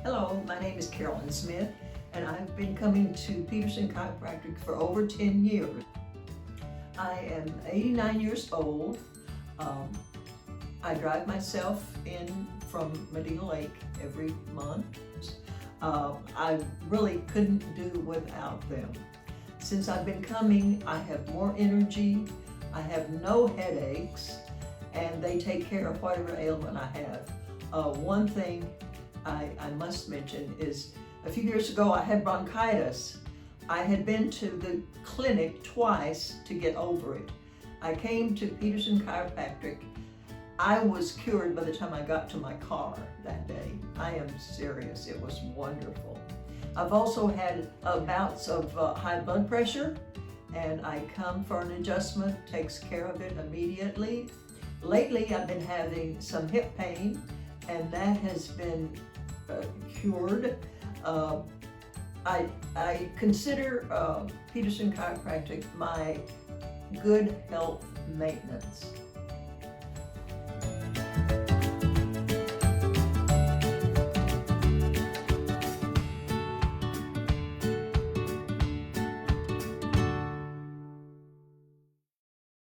Hello, my name is Carolyn Smith, and I've been coming to Peterson Chiropractic for over 10 years. I am 89 years old. I drive myself in from Medina Lake every month. I really couldn't do without them. Since I've been coming, I have more energy, I have no headaches, and they take care of whatever ailment I have. One thing I must mention is a few years ago I had bronchitis. I had been to the clinic twice to get over it. I came to Peterson Chiropractic. I was cured by the time I got to my car that day. I am serious, it was wonderful. I've also had bouts of high blood pressure, and I come for an adjustment, takes care of it immediately. Lately I've been having some hip pain, and that has been cured. I consider Peterson Chiropractic my good health maintenance.